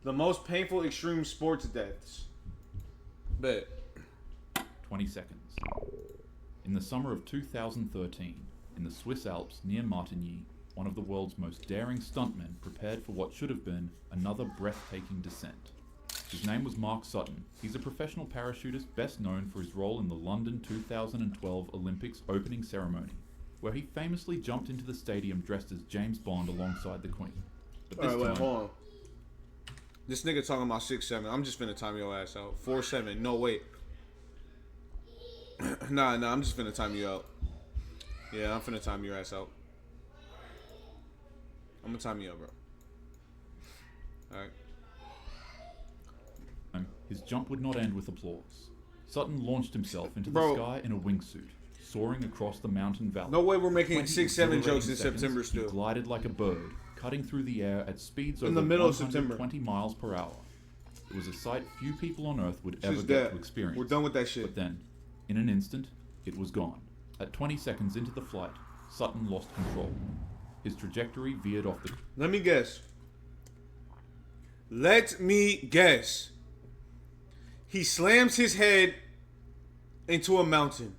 The most painful extreme sports deaths. Bet. 20 seconds. In the summer of 2013, in the Swiss Alps near Martigny, one of the world's most daring stuntmen prepared for what should have been another breathtaking descent. His name was Mark Sutton. He's a professional parachutist best known for his role in the London 2012 Olympics opening ceremony, where he famously jumped into the stadium dressed as James Bond alongside the Queen. But this Alright, wait, time, hold on. This nigga talking about 6'7". I'm just finna time your ass out. 4'7". No, wait. Nah, I'm just finna time you out. Yeah, I'm finna time your ass out. I'm gonna time you out, bro. Alright. his jump would not end with applause. Sutton launched himself into the Bro. sky in a wingsuit, soaring across the mountain valley. No way we're making 20 6-7 exhilarating jokes in seconds, September He still. glided like a bird, cutting through the air at speeds In over the middle of 120 miles per hour. It was a sight few people on Earth would ever Shit's get dead. to experience. We're done with that shit. But then, in an instant, it was gone. At 20 seconds into the flight, Sutton lost control. His trajectory veered off the... Let me guess. Let me guess. He slams his head into a mountain.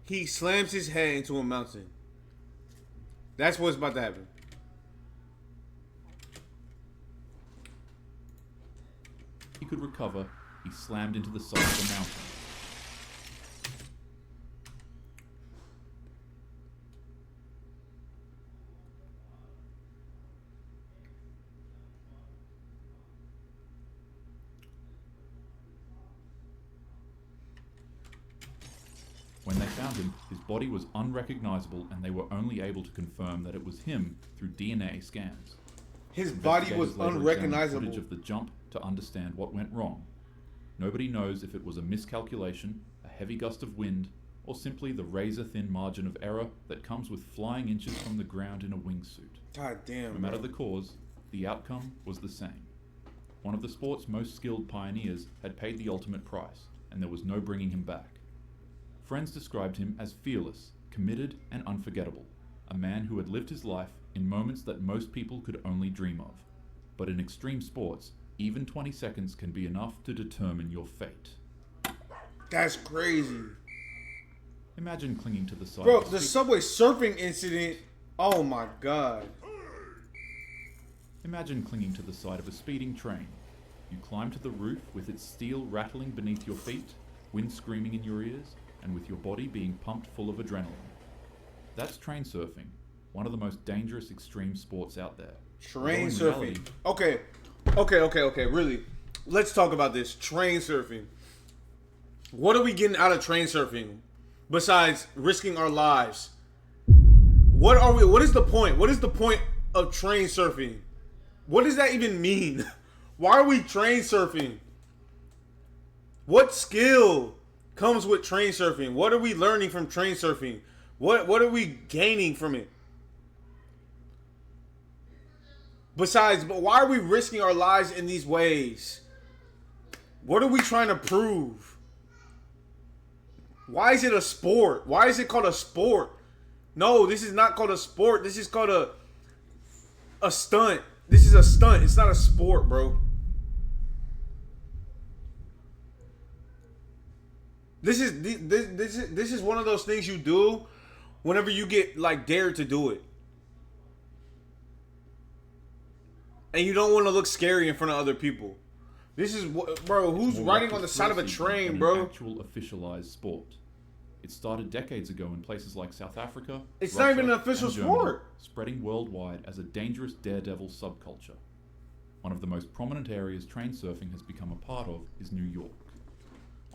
He slams his head into a mountain. That's what's about to happen. He could recover, he slammed into the side of the mountain. When they found him, his body was unrecognizable and they were only able to confirm that it was him through DNA scans. His body was Investigators later examined unrecognizable. footage of the jump to understand what went wrong. Nobody knows if it was a miscalculation, a heavy gust of wind, or simply the razor-thin margin of error that comes with flying inches from the ground in a wingsuit. God damn. No matter bro. the cause, the outcome was the same. One of the sport's most skilled pioneers had paid the ultimate price, and there was no bringing him back. Friends described him as fearless, committed, and unforgettable, a man who had lived his life in moments that most people could only dream of. But in extreme sports, even 20 seconds can be enough to determine your fate. That's crazy. Imagine clinging to the side Bro, of a the speed- subway surfing incident. Oh my god. Imagine clinging to the side of a speeding train. You climb to the roof with its steel rattling beneath your feet, wind screaming in your ears, and with your body being pumped full of adrenaline. That's train surfing, one of the most dangerous extreme sports out there. Train Although in surfing. reality, Okay. Really. Let's talk about this. Train surfing. What are we getting out of train surfing besides risking our lives? What is the point? What is the point of train surfing? What does that even mean? Why are we train surfing? What skill comes with train surfing? What are we learning from train surfing? What are we gaining from it? Besides, but why are we risking our lives in these ways? What are we trying to prove? Why is it a sport? Why is it called a sport? No, this is not called a sport. This is called a stunt. This is a stunt. It's not a sport, bro. This is one of those things you do whenever you get like dared to do it. And you don't want to look scary in front of other people. This is what, bro, who's more riding like on the a side of a thrill seeking train, than bro? An actual officialized sport. It started decades ago in places like South Africa. It's Russia, not even an official and Germany, sport. spreading worldwide as a dangerous daredevil subculture. One of the most prominent areas train surfing has become a part of is New York.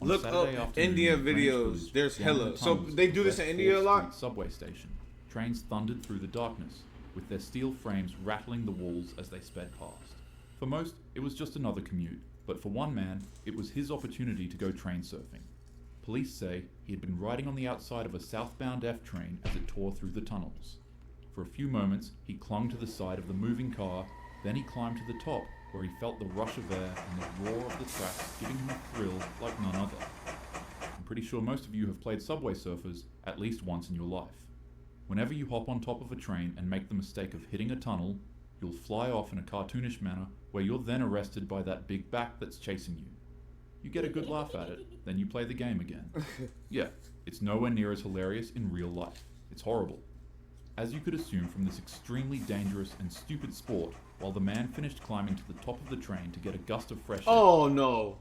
On Look Saturday up afternoon India in Greenwich videos. Village, There's down in hella. the So tunnels they of do the this in West India a 4th lot? Street subway station. Trains thundered through the darkness, with their steel frames rattling the walls as they sped past. For most, it was just another commute, but for one man, it was his opportunity to go train surfing. Police say he had been riding on the outside of a southbound F train as it tore through the tunnels. For a few moments, he clung to the side of the moving car, then he climbed to the top, where he felt the rush of air and the roar of the tracks giving him a thrill like none other. I'm pretty sure most of you have played Subway Surfers at least once in your life. Whenever you hop on top of a train and make the mistake of hitting a tunnel, you'll fly off in a cartoonish manner where you're then arrested by that big back that's chasing you. You get a good laugh at it, then you play the game again. Yeah, it's nowhere near as hilarious in real life. It's horrible. As you could assume from this extremely dangerous and stupid sport, while the man finished climbing to the top of the train to get a gust of fresh air. Oh no.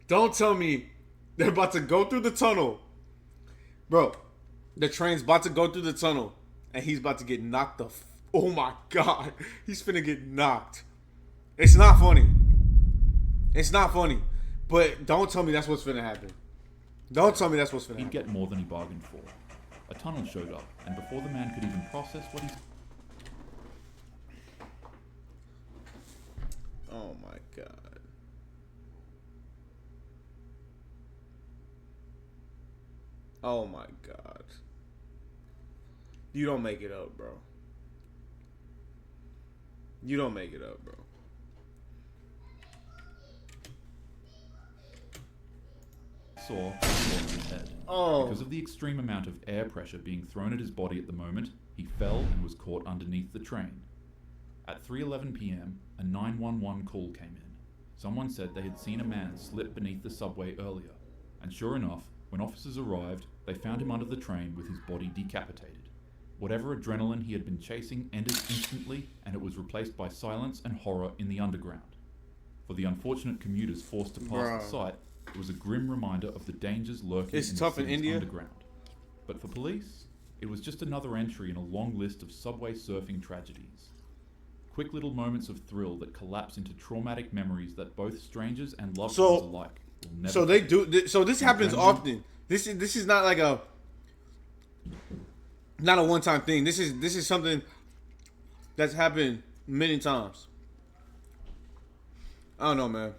Don't tell me they're about to go through the tunnel. Bro, the train's about to go through the tunnel and he's about to get knocked the oh my god. He's finna get knocked. It's not funny. It's not funny. But don't tell me that's what's finna happen. Don't tell me that's what's finna He'd happen. get more than he bargained for. A tunnel showed up, and before the man could even process what he's... Oh my god. Oh my god. You don't make it up, bro. You don't make it up, bro. saw was his head. Oh. Because of the extreme amount of air pressure being thrown at his body at the moment, he fell and was caught underneath the train. At 3:11 p.m., a 911 call came in. Someone said they had seen a man slip beneath the subway earlier, and sure enough, when officers arrived, they found him under the train with his body decapitated. Whatever adrenaline he had been chasing ended instantly, and it was replaced by silence and horror in the underground. For the unfortunate commuters forced to pass the site, it was a grim reminder of the dangers lurking It's in tough the in city's India. underground. But for police, it was just another entry in a long list of subway surfing tragedies. Quick little moments of thrill that collapse into traumatic memories that both strangers and loved So- ones alike will never So they forget. do. So this happens often. This is not like a one time thing. This is something that's happened many times. I don't know, man.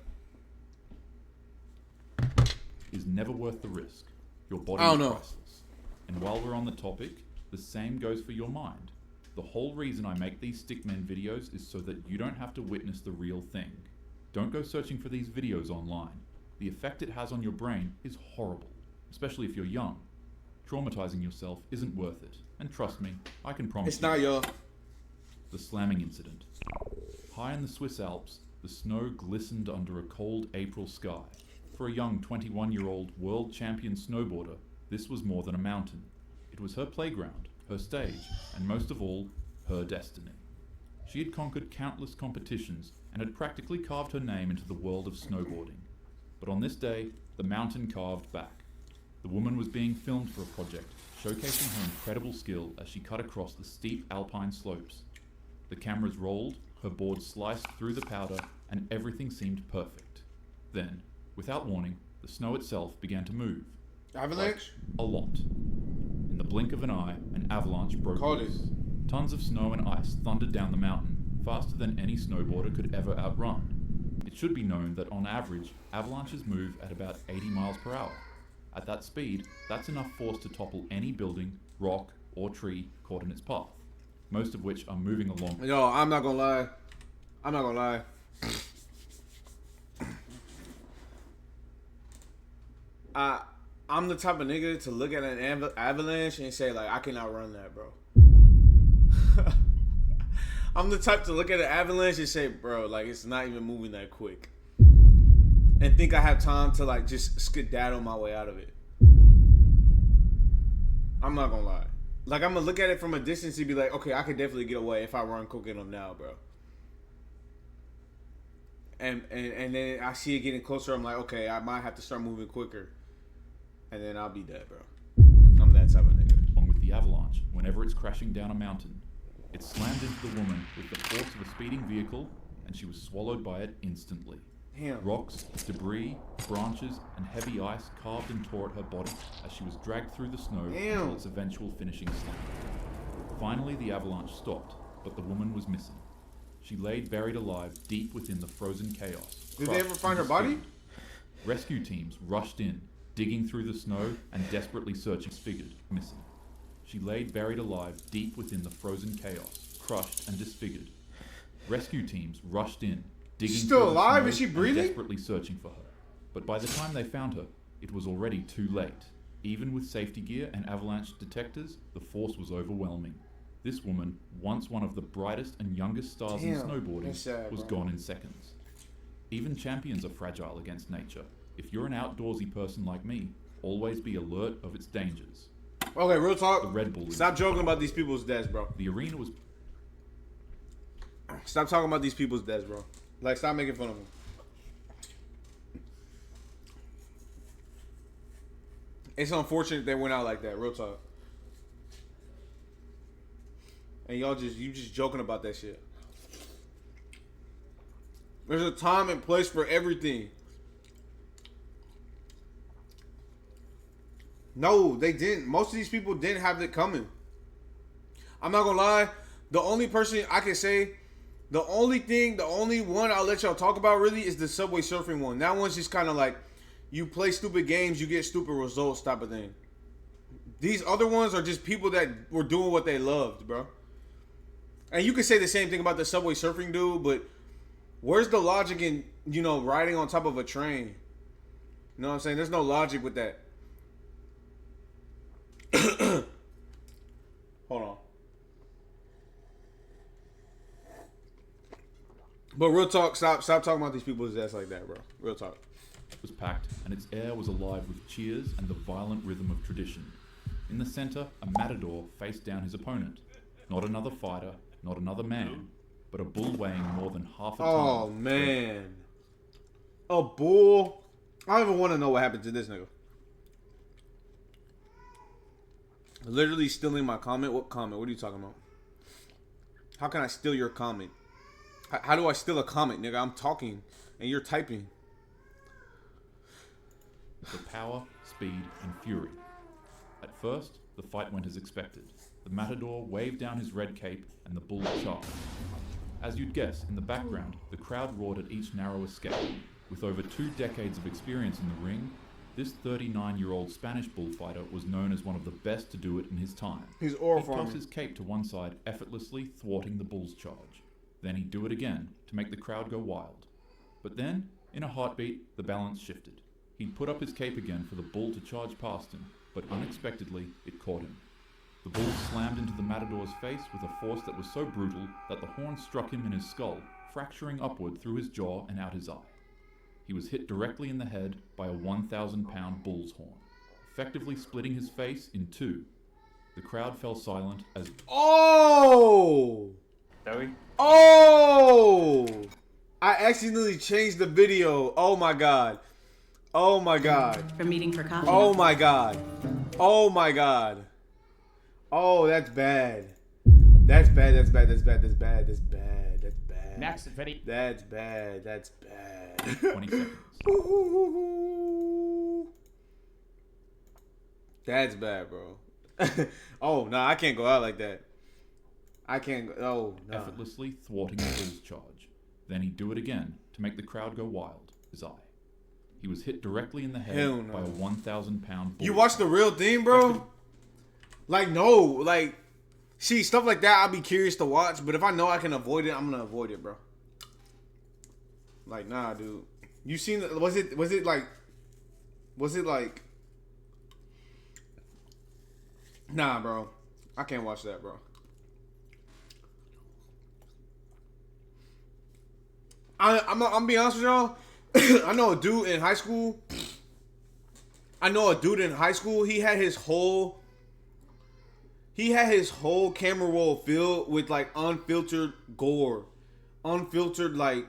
Is never worth the risk. Your body I is don't know. priceless. And while we're on the topic, the same goes for your mind. The whole reason I make these Stickmen videos is so that you don't have to witness the real thing. Don't go searching for these videos online. The effect it has on your brain is horrible, especially if you're young. Traumatizing yourself isn't worth it. And trust me, I can promise It's you. not y'all. The slamming incident. High in the Swiss Alps, the snow glistened under a cold April sky. For a young 21-year-old world champion snowboarder, this was more than a mountain. It was her playground, her stage, and most of all, her destiny. She had conquered countless competitions and had practically carved her name into the world of snowboarding. But on this day, the mountain carved back. The woman was being filmed for a project, showcasing her incredible skill as she cut across the steep alpine slopes. The cameras rolled, her board sliced through the powder, and everything seemed perfect. Then, without warning, the snow itself began to move. Avalanche? A lot. In the blink of an eye, an avalanche broke Called loose. Tons of snow and ice thundered down the mountain, faster than any snowboarder could ever outrun. It should be known that on average, avalanches move at about 80 miles per hour. At that speed, that's enough force to topple any building, rock, or tree caught in its path, most of which are moving along. Yo, I'm not gonna lie. I'm the type of nigga to look at an avalanche and say, like, I can outrun that, bro. I'm the type to look at an avalanche and say, bro, like, it's not even moving that quick. And think I have time to, like, just skedaddle my way out of it. I'm not gonna lie. Like, I'm gonna look at it from a distance and be like, okay, I could definitely get away if I run quick enough now, bro. And then I see it getting closer. I'm like, okay, I might have to start moving quicker. And then I'll be dead, bro. I'm that type of nigga. Along with the avalanche, whenever it's crashing down a mountain, it slammed into the woman with the force of a speeding vehicle, and she was swallowed by it instantly. Damn. Rocks, debris, branches, and heavy ice carved and tore at her body as she was dragged through the snow until its eventual finishing slam. Finally, the avalanche stopped, but the woman was missing. She laid buried alive deep within the frozen chaos. Did they ever find her body? Rescue teams rushed in, digging through the snow and desperately searching, disfigured, missing. She laid buried alive deep within the frozen chaos, crushed and disfigured. Rescue teams rushed in, digging She's still through the alive? snow Is she and breathing? desperately searching for her. But by the time they found her, it was already too late. Even with safety gear and avalanche detectors, the force was overwhelming. This woman, once one of the brightest and youngest stars in Damn, snowboarding, that's sad, was bro. gone in seconds. Even champions are fragile against nature. If you're an outdoorsy person like me, always be alert of its dangers. Okay, real talk. The Red Bull. Stop joking about these people's deaths, bro. The arena was Stop talking about these people's deaths, bro. Like, stop making fun of them. It's unfortunate they went out like that, real talk. And you just joking about that shit. There's a time and place for everything. No, they didn't. Most of these people didn't have it coming. I'm not gonna lie. The only person I can say, the only one I'll let y'all talk about really is the Subway Surfing one. That one's just kind of like, you play stupid games, you get stupid results type of thing. These other ones are just people that were doing what they loved, bro. And you can say the same thing about the Subway Surfing dude, but where's the logic in, riding on top of a train? You know what I'm saying? There's no logic with that. Hold on. But real talk, stop talking about these people's ass like that, bro. Real talk. was packed, and its air was alive with cheers and the violent rhythm of tradition. In the center, a matador faced down his opponent. Not another fighter, not another man, but a bull weighing more than half a ton. Oh, man. A bull? I don't even want to know what happened to this nigga. Literally stealing my comment? What comment? What are you talking about? How can I steal your comment? How do I steal a comment, nigga? I'm talking and you're typing. The power, speed, and fury. At first, the fight went as expected. The matador waved down his red cape and the bull charged. As you'd guess, in the background, the crowd roared at each narrow escape. With over 2 decades of experience in the ring, this 39-year-old Spanish bullfighter was known as one of the best to do it in his time. He's oral He'd farming. toss his cape to one side, effortlessly thwarting the bull's charge. Then he'd do it again, to make the crowd go wild. But then, in a heartbeat, the balance shifted. He'd put up his cape again for the bull to charge past him, but unexpectedly, it caught him. The bull slammed into the matador's face with a force that was so brutal that the horn struck him in his skull, fracturing upward through his jaw and out his eye. He was hit directly in the head by a 1,000-pound bull's horn, effectively splitting his face in two. The crowd fell silent as... Oh! Joey? Oh! I accidentally changed the video. Oh my god. Oh my god. From meeting for coffee. Oh my god. Oh my god. Oh, that's bad. That's bad. That's bad. That's bad. That's bad. That's bad. That's bad. Next, Vinny. That's bad. That's bad. 20 seconds. That's bad, bro. Oh, no, I can't go out like that. I can't go. Oh, no. Effortlessly thwarting the bull's charge. Then he'd do it again to make the crowd go wild. His eye. He was hit directly in the head Hell no. by a 1,000-pound bull. You watch the real thing, bro? Like, no. Like, see, stuff like that, I'll be curious to watch. But if I know I can avoid it, I'm going to avoid it, bro. Like, nah, dude. You seen it? Was it like... Nah, bro. I can't watch that, bro. I'm be honest with y'all. I know a dude in high school. He had his whole camera roll filled with like unfiltered gore, unfiltered like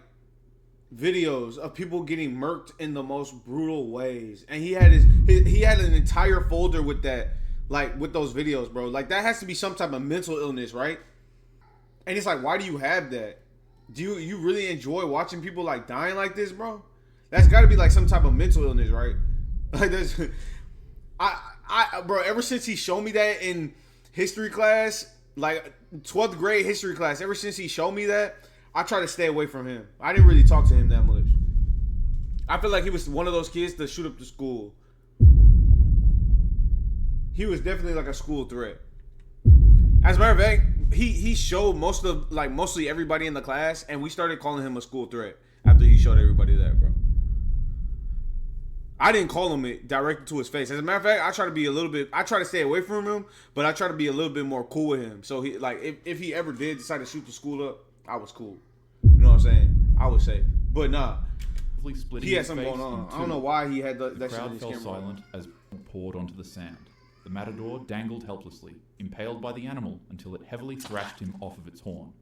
videos of people getting murked in the most brutal ways. And he had he had an entire folder with that, like with those videos, bro. Like that has to be some type of mental illness, right? And it's like, why do you have that? Do you really enjoy watching people like dying like this, bro? That's got to be like some type of mental illness, right? Like this, bro. Ever since he showed me that in history class, like 12th grade history class, ever since he showed me that, I try to stay away from him. I didn't really talk to him that much. I feel like he was one of those kids to shoot up the school. He was definitely like a school threat. As a matter of fact, he showed mostly everybody in the class, and we started calling him a school threat after he showed everybody that, bro. I didn't call him it directly to his face. As a matter of fact, I try to stay away from him, but I try to be a little bit more cool with him. So he like if he ever did decide to shoot the school up, I was cool. You know what I'm saying? I would say. But nah. He had something going on. I don't know why he had that shit in his camera. The crowd fell silent as blood poured onto the sand. The matador dangled helplessly, impaled by the animal until it heavily thrashed him off of its horn.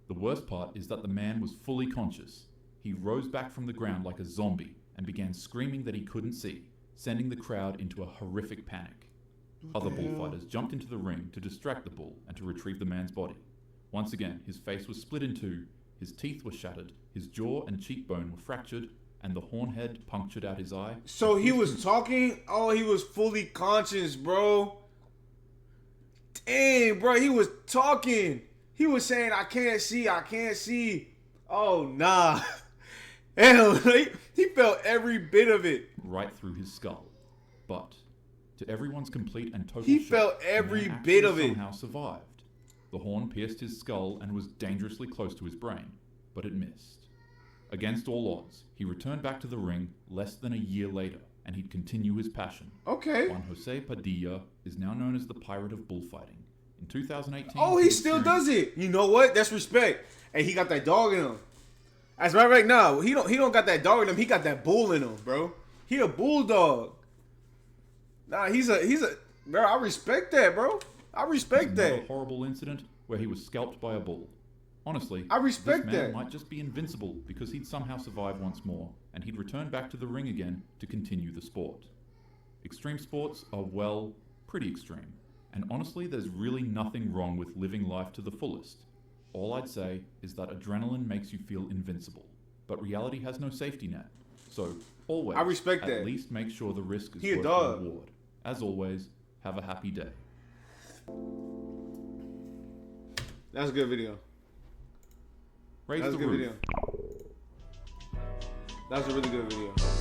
The worst part is that the man was fully conscious. He rose back from the ground like a zombie and began screaming that he couldn't see, sending the crowd into a horrific panic. Other bullfighters jumped into the ring to distract the bull and to retrieve the man's body. Once again, his face was split in two, his teeth were shattered, his jaw and cheekbone were fractured, and the horn head punctured out his eye. So he was talking? Oh, he was fully conscious, bro. Dang, bro, he was talking. He was saying, I can't see. Oh, nah. Hell, he felt every bit of it. Right through his skull. But, to everyone's complete and total he shock, felt every the man bit of it. Somehow survived. The horn pierced his skull and was dangerously close to his brain, but it missed. Against all odds, he returned back to the ring less than a year later, and he'd continue his passion. Okay. Juan Jose Padilla is now known as the Pirate of Bullfighting. In 2018... Oh, he still does it. You know what? That's respect. And he got that dog in him. As a matter of fact, no, he don't got that dog in him. He got that bull in him, bro. He a bulldog. Nah, he's a bro. I respect that, bro. I respect that. A horrible incident where he was scalped by a bull. Honestly, I respect this man that. might just be invincible because he'd somehow survive once more, and he'd return back to the ring again to continue the sport. Extreme sports are, well, pretty extreme. And honestly, there's really nothing wrong with living life to the fullest. All I'd say is that adrenaline makes you feel invincible, but reality has no safety net. So, always, I respect at that. least make sure the risk is He a worth dog. the reward. As always, have a happy day. That's a good video. Raise That's the a good roof. video. That's a really good video.